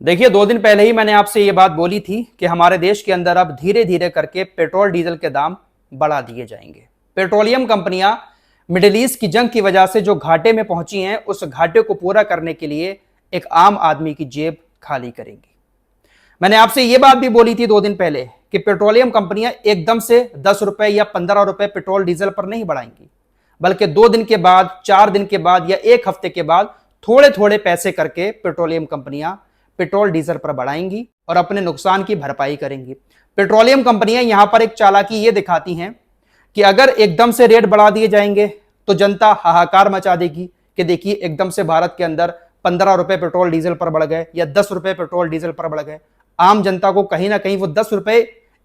देखिए, 2 दिन पहले ही मैंने आपसे ये बात बोली थी कि हमारे देश के अंदर अब धीरे धीरे करके पेट्रोल डीजल के दाम बढ़ा दिए जाएंगे। पेट्रोलियम कंपनियां मिडिल ईस्ट की जंग की वजह से जो घाटे में पहुंची हैं, उस घाटे को पूरा करने के लिए एक आम आदमी की जेब खाली करेंगी। मैंने आपसे ये बात भी बोली थी 2 दिन पहले कि पेट्रोलियम कंपनियां एकदम से 10 रुपए या 15 रुपए पेट्रोल डीजल पर नहीं बढ़ाएंगी, बल्कि 2 दिन के बाद, 4 दिन के बाद या 1 हफ्ते के बाद थोड़े थोड़े पैसे करके पेट्रोलियम कंपनियां पेट्रोल डीजल पर बढ़ाएंगी और अपने नुकसान की भरपाई करेंगी। पेट्रोलियम कंपनियां यहां पर एक चालाकी ये दिखाती हैं कि अगर एकदम से रेट बढ़ा दिए जाएंगे तो जनता हाहाकार मचा देगी कि देखिए, एकदम से भारत के अंदर 15 रुपए पेट्रोल डीजल पर बढ़ गए या 10 रुपए पेट्रोल डीजल पर बढ़ गए। आम जनता को कहीं ना कहीं वो 10 रुपए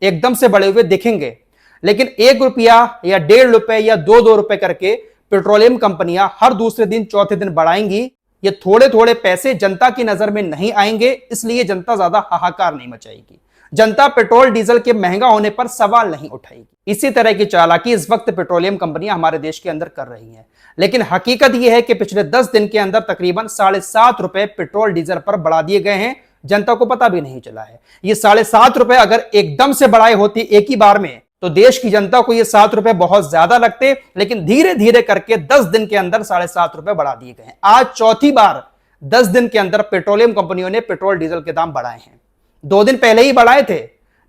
एकदम से बढ़े हुए दिखेंगे, लेकिन 1 रुपया या 1.5 रुपए या 2 रुपए करके पेट्रोलियम कंपनियां हर दूसरे दिन, चौथे दिन बढ़ाएंगी। ये थोड़े थोड़े पैसे जनता की नजर में नहीं आएंगे, इसलिए जनता ज्यादा हाहाकार नहीं मचाएगी। जनता पेट्रोल डीजल के महंगा होने पर सवाल नहीं उठाएगी। इसी तरह की चालाकी इस वक्त पेट्रोलियम कंपनियां हमारे देश के अंदर कर रही हैं, लेकिन हकीकत यह है कि पिछले 10 दिन के अंदर तकरीबन 7.5 रुपए पेट्रोल डीजल पर बढ़ा दिए गए हैं। जनता को पता भी नहीं चला है। ये 7.5 रुपए अगर एकदम से बढ़ाए होती एक ही बार में, तो देश की जनता को ये 7 रुपए बहुत ज्यादा लगते, लेकिन धीरे धीरे करके 10 दिन के अंदर 7.5 रुपए बढ़ा दिए गए हैं। आज चौथी बार 10 दिन के अंदर पेट्रोलियम कंपनियों ने पेट्रोल डीजल के दाम बढ़ाए हैं। 2 दिन पहले ही बढ़ाए थे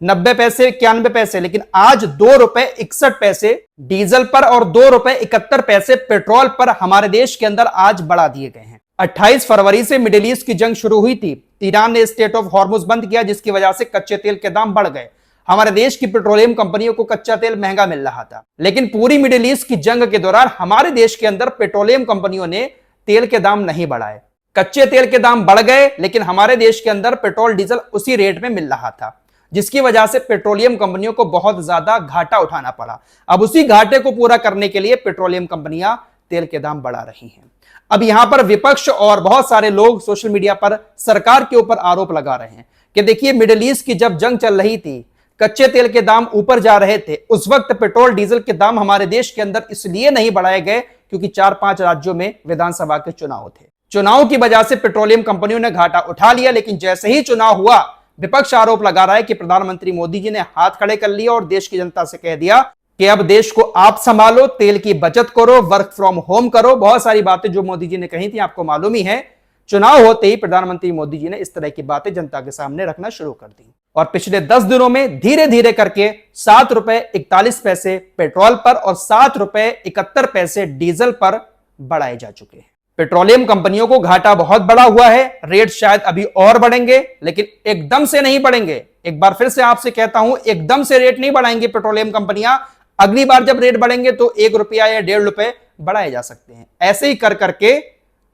90 पैसे, 91 पैसे, लेकिन आज 2 रुपए 61 पैसे डीजल पर और 2 रुपए 71 पैसे पेट्रोल पर हमारे देश के अंदर आज बढ़ा दिए गए हैं। 28 फरवरी से मिडिल ईस्ट की जंग शुरू हुई थी। ईरान ने स्ट्रेट ऑफ हॉर्मुज बंद किया, जिसकी वजह से कच्चे तेल के दाम बढ़ गए। हमारे देश की पेट्रोलियम कंपनियों को कच्चा तेल महंगा मिल रहा था, लेकिन पूरी मिडिल ईस्ट की जंग के दौरान हमारे देश के अंदर पेट्रोलियम कंपनियों ने तेल के दाम नहीं बढ़ाए। कच्चे तेल के दाम बढ़ गए, लेकिन हमारे देश के अंदर पेट्रोल डीजल उसी रेट में मिल रहा था, जिसकी वजह से पेट्रोलियम कंपनियों को बहुत ज्यादा घाटा उठाना पड़ा। अब उसी घाटे को पूरा करने के लिए पेट्रोलियम कंपनियां तेल के दाम बढ़ा रही हैं। अब यहां पर विपक्ष और बहुत सारे लोग सोशल मीडिया पर सरकार के ऊपर आरोप लगा रहे हैं कि देखिए, मिडिल ईस्ट की जब जंग चल रही थी, कच्चे तेल के दाम ऊपर जा रहे थे, उस वक्त पेट्रोल डीजल के दाम हमारे देश के अंदर इसलिए नहीं बढ़ाए गए क्योंकि 4-5 राज्यों में विधानसभा के चुनाव थे। चुनाव की वजह से पेट्रोलियम कंपनियों ने घाटा उठा लिया, लेकिन जैसे ही चुनाव हुआ, विपक्ष आरोप लगा रहा है कि प्रधानमंत्री मोदी जी ने हाथ खड़े कर लिया और देश की जनता से कह दिया कि अब देश को आप संभालो, तेल की बचत करो, वर्क फ्रॉम होम करो। बहुत सारी बातें जो मोदी जी ने कही थी, आपको मालूम ही है। चुनाव होते ही प्रधानमंत्री मोदी जी ने इस तरह की बातें जनता के सामने रखना शुरू कर दी और पिछले 10 दिनों में धीरे धीरे करके 7 रुपए 41 पैसे पेट्रोल पर और 7 रुपए 71 पैसे डीजल पर बढ़ाए जा चुके हैं। पेट्रोलियम कंपनियों को घाटा बहुत बड़ा हुआ है। रेट शायद अभी और बढ़ेंगे, लेकिन एकदम से नहीं बढ़ेंगे। एक बार फिर से आपसे कहता हूं, एकदम से रेट नहीं बढ़ाएंगे पेट्रोलियम कंपनियां। अगली बार जब रेट बढ़ेंगे तो 1 रुपया या 1.5 रुपए बढ़ाए जा सकते हैं। ऐसे ही कर करके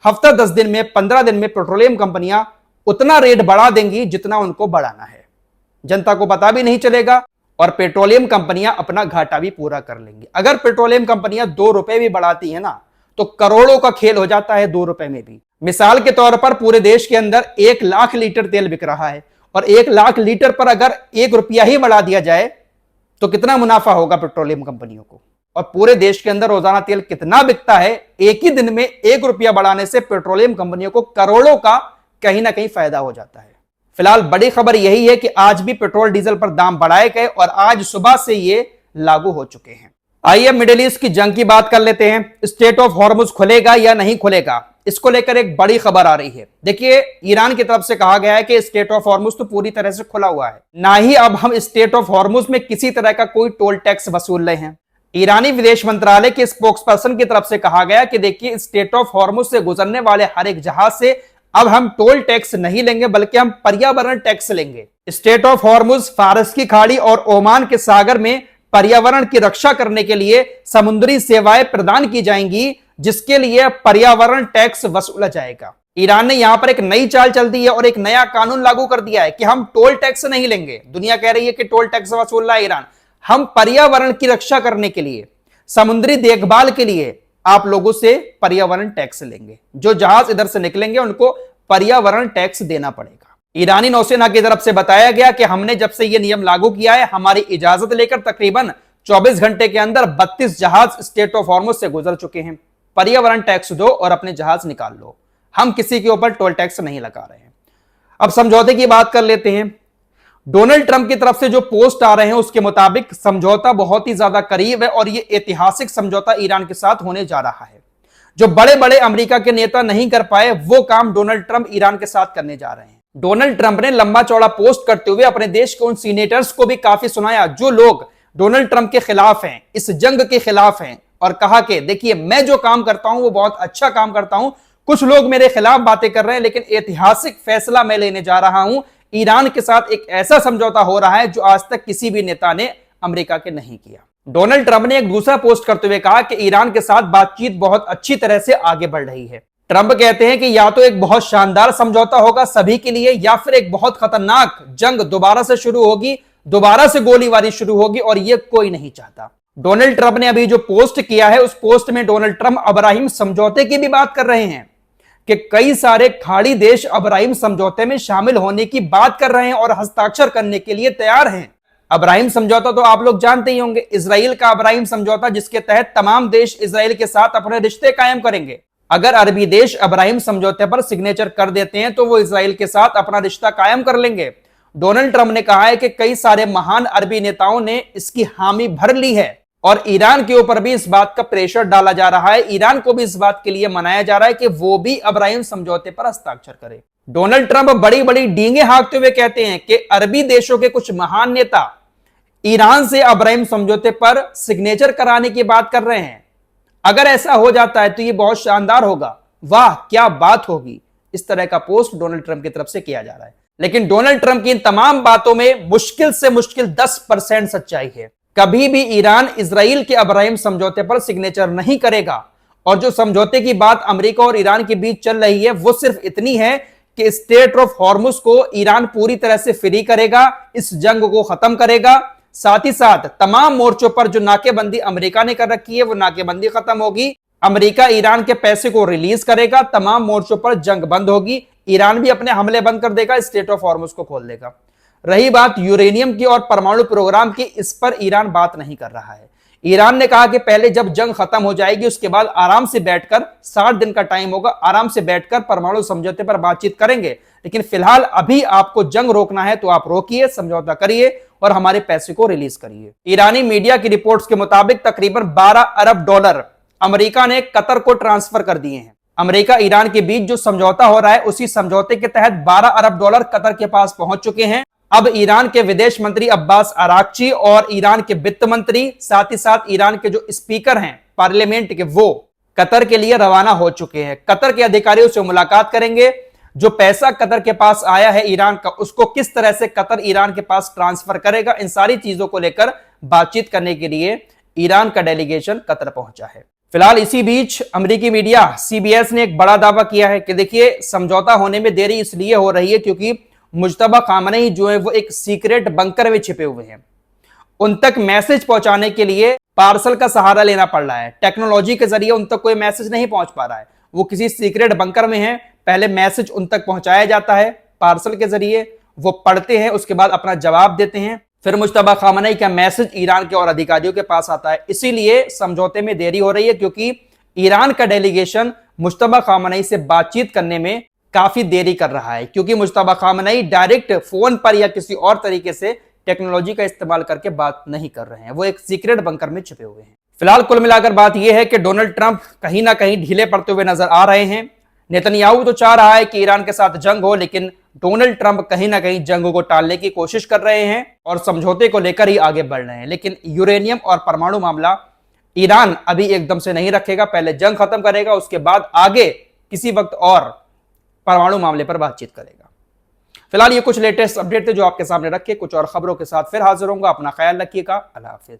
हफ्ता 10 दिन में, 15 दिन में पेट्रोलियम कंपनियां उतना रेट बढ़ा देंगी जितना उनको बढ़ाना है। जनता को पता भी नहीं चलेगा और पेट्रोलियम कंपनियां अपना घाटा भी पूरा कर लेंगी। अगर पेट्रोलियम कंपनियां 2 रुपए भी बढ़ाती है ना, तो करोड़ों का खेल हो जाता है 2 रुपए में भी। मिसाल के तौर पर पूरे देश के अंदर 1 लाख लीटर तेल बिक रहा है और 1 लाख लीटर पर अगर 1 रुपया ही बढ़ा दिया जाए तो कितना मुनाफा होगा पेट्रोलियम कंपनियों को। और पूरे देश के अंदर रोजाना तेल कितना बिकता है, एक ही दिन में 1 रुपया बढ़ाने से पेट्रोलियम कंपनियों को करोड़ों का कहीं ना कहीं फायदा हो जाता है। फिलहाल बड़ी खबर यही है कि आज भी पेट्रोल डीजल पर दाम बढ़ाए गए और आज सुबह से ये लागू हो चुके हैं। आइए मिडिल ईस्ट की जंग की बात कर लेते हैं। स्ट्रेट ऑफ हॉर्मुज खुलेगा या नहीं खुलेगा, इसको लेकर एक बड़ी खबर आ रही है। देखिए, ईरान की तरफ से कहा गया है कि स्ट्रेट ऑफ हॉर्मुज तो पूरी तरह से खुला हुआ है, ना ही अब हम स्ट्रेट ऑफ हॉर्मुज में किसी तरह का कोई टोल टैक्स वसूल रहे हैं। ईरानी विदेश मंत्रालय के स्पोक्सपर्सन की तरफ से कहा गया कि देखिए, स्ट्रेट ऑफ हॉर्मुज से गुजरने वाले हर एक जहाज से अब हम टोल टैक्स नहीं लेंगे, बल्कि हम पर्यावरण टैक्स लेंगे। स्ट्रेट ऑफ हॉर्मुज, फारस की खाड़ी और ओमान के सागर में पर्यावरण की रक्षा करने के लिए समुद्री सेवाएं प्रदान की जाएंगी, जिसके लिए पर्यावरण टैक्स वसूला जाएगा। ईरान ने यहां पर एक नई चाल चल दी है और एक नया कानून लागू कर दिया है कि हम टोल टैक्स नहीं लेंगे। दुनिया कह रही है कि टोल टैक्स वसूल रहा है ईरान, हम पर्यावरण की रक्षा करने के लिए, समुद्री देखभाल के लिए आप लोगों से पर्यावरण टैक्स लेंगे। जो जहाज इधर से निकलेंगे उनको पर्यावरण टैक्स देना पड़ेगा। ईरानी नौसेना की तरफ से बताया गया कि हमने जब से यह नियम लागू किया है, हमारी इजाजत लेकर तकरीबन 24 घंटे के अंदर 32 जहाज स्ट्रेट ऑफ हॉर्मुज से गुजर चुके हैं। पर्यावरण टैक्स दो और अपने जहाज निकाल लो, हम किसी के ऊपर टोल टैक्स नहीं लगा रहे हैं। अब समझौते की बात कर लेते हैं। डोनाल्ड ट्रंप की तरफ से जो पोस्ट आ रहे हैं उसके मुताबिक समझौता बहुत ही ज्यादा करीब है और यह ऐतिहासिक समझौता ईरान के साथ होने जा रहा है। जो बड़े बड़े अमेरिका के नेता नहीं कर पाए वो काम डोनाल्ड ट्रंप ईरान के साथ करने जा रहे हैं। डोनाल्ड ट्रंप ने लंबा चौड़ा पोस्ट करते हुए अपने देश के उन सीनेटर्स को भी काफी सुनाया जो लोग डोनाल्ड ट्रंप के खिलाफ हैं, इस जंग के खिलाफ हैं, और कहा कि देखिए मैं जो काम करता हूं वो बहुत अच्छा काम करता हूं, कुछ लोग मेरे खिलाफ बातें कर रहे हैं लेकिन ऐतिहासिक फैसला मैं लेने जा रहा हूं। ईरान के साथ एक ऐसा समझौता हो रहा है जो आज तक किसी भी नेता ने अमेरिका के नहीं किया। डोनाल्ड ट्रंप ने एक दूसरा पोस्ट करते हुए कहा कि ईरान के साथ बातचीत बहुत अच्छी तरह से आगे बढ़ रही है। ट्रंप कहते हैं कि या तो एक बहुत शानदार समझौता होगा सभी के लिए या फिर एक बहुत खतरनाक जंग दोबारा से शुरू होगी, दोबारा से गोलीबारी शुरू होगी, और यह कोई नहीं चाहता। डोनाल्ड ट्रंप ने अभी जो पोस्ट किया है उस पोस्ट में डोनाल्ड ट्रंप अब्राहिम समझौते की भी बात कर रहे हैं कि कई सारे खाड़ी देश अब्राहिम समझौते में शामिल होने की बात कर रहे हैं और हस्ताक्षर करने के लिए तैयार हैं। अब्राहिम समझौता तो आप लोग जानते ही होंगे, इजराइल का अब्राहिम समझौता जिसके तहत तमाम देश इजराइल के साथ अपने रिश्ते कायम करेंगे। अगर अरबी देश अब्राहिम समझौते पर सिग्नेचर कर देते हैं तो वो इजराइल के साथ अपना रिश्ता कायम कर लेंगे। डोनाल्ड ट्रंप ने कहा है कि कई सारे महान अरबी नेताओं ने इसकी हामी भर ली है और ईरान के ऊपर भी इस बात का प्रेशर डाला जा रहा है, ईरान को भी इस बात के लिए मनाया जा रहा है कि वो भी अब्राहिम समझौते पर हस्ताक्षर करे। डोनाल्ड ट्रंप बड़ी बड़ी डींगे हाँकते हुए कहते हैं कि अरबी देशों के कुछ महान नेता ईरान से अब्राहिम समझौते पर सिग्नेचर कराने की बात कर रहे हैं। अगर ऐसा हो जाता है तो यह बहुत शानदार होगा, वाह क्या बात होगी। इस तरह का पोस्ट डोनाल्ड ट्रंप की तरफ से किया जा रहा है। लेकिन डोनाल्ड ट्रंप की इन तमाम बातों में मुश्किल से मुश्किल 10% सच्चाई है। कभी भी ईरान इजराइल के अब्राहिम समझौते पर सिग्नेचर नहीं करेगा और जो समझौते की बात अमेरिका और ईरान के बीच चल रही है वो सिर्फ इतनी है कि स्ट्रेट ऑफ हॉर्मुज को ईरान पूरी तरह से फ्री करेगा, इस जंग को खत्म करेगा। साथ ही साथ तमाम मोर्चों पर जो नाकेबंदी अमेरिका ने कर रखी है वो नाकेबंदी खत्म होगी, अमेरिका ईरान के पैसे को रिलीज करेगा, तमाम मोर्चों पर जंग बंद होगी, ईरान भी अपने हमले बंद कर देगा, स्ट्रेट ऑफ हॉर्मुज को खोल देगा। रही बात यूरेनियम की और परमाणु प्रोग्राम की, इस पर ईरान बात नहीं कर रहा है। ईरान ने कहा कि पहले जब जंग खत्म हो जाएगी उसके बाद आराम से बैठकर, 60 दिन का टाइम होगा, आराम से बैठकर परमाणु समझौते पर बातचीत करेंगे। लेकिन फिलहाल अभी आपको जंग रोकना है तो आप रोकिए, समझौता करिए और हमारे पैसे को रिलीज करिए। ईरानी मीडिया की रिपोर्ट्स के मुताबिक तकरीबन $12 अरब अमेरिका ने कतर को ट्रांसफर कर दिए हैं। अमेरिका ईरान के बीच जो समझौता हो रहा है उसी समझौते के तहत $12 अरब कतर के पास पहुंच चुके हैं। अब ईरान के विदेश मंत्री अब्बास अराक्ची और ईरान के वित्त मंत्री, साथ ही साथ ईरान के जो स्पीकर हैं पार्लियामेंट के, वो कतर के लिए रवाना हो चुके हैं। कतर के अधिकारियों से मुलाकात करेंगे। जो पैसा कतर के पास आया है ईरान का, उसको किस तरह से कतर ईरान के पास ट्रांसफर करेगा, इन सारी चीजों को लेकर बातचीत करने के लिए ईरान का डेलीगेशन कतर पहुंचा है। फिलहाल इसी बीच अमेरिकी मीडिया CBS ने एक बड़ा दावा किया है कि देखिए समझौता होने में देरी इसलिए हो रही है क्योंकि मुज्तबा खामनेई जो है वो एक सीक्रेट बंकर में छिपे हुए हैं। उन तक मैसेज पहुंचाने के लिए पार्सल का सहारा लेना पड़ रहा है। टेक्नोलॉजी के जरिए उन तक कोई मैसेज नहीं पहुंच पा रहा है, वो किसी सीक्रेट बंकर में है। पहले मैसेज उन तक पहुंचाया जाता है पार्सल के जरिए, वो पढ़ते हैं, उसके बाद अपना जवाब देते हैं, फिर मुज्तबा खामनेई का मैसेज ईरान के और अधिकारियों के पास आता है। इसीलिए समझौते में देरी हो रही है क्योंकि ईरान का डेलीगेशन मुज्तबा खामनेई से बातचीत करने में काफी देरी कर रहा है, क्योंकि मुज्तबा खामनेई डायरेक्ट फोन पर या किसी और तरीके से टेक्नोलॉजी का इस्तेमाल करके बात नहीं कर रहे हैं, वो एक सीक्रेट बंकर में छिपे हुए हैं। फिलहाल कुल मिलाकर बात यह है कि डोनाल्ड ट्रंप कहीं ना कहीं ढीले पड़ते हुए नजर आ रहे हैं। नेतन्याहू तो चाह रहा है कि ईरान के साथ जंग हो, लेकिन डोनाल्ड ट्रंप कहीं ना कहीं जंग को टालने की कोशिश कर रहे हैं और समझौते को लेकर ही आगे बढ़ रहे हैं। लेकिन यूरेनियम और परमाणु मामला ईरान अभी एकदम से नहीं रखेगा, पहले जंग खत्म करेगा, उसके बाद आगे किसी वक्त और परमाणु मामले पर बातचीत करेगा। फिलहाल ये कुछ लेटेस्ट अपडेट थे जो आपके सामने रखे। कुछ और खबरों के साथ फिर हाजिर होऊंगा। अपना ख्याल रखिएगा। अल्लाह हाफिज।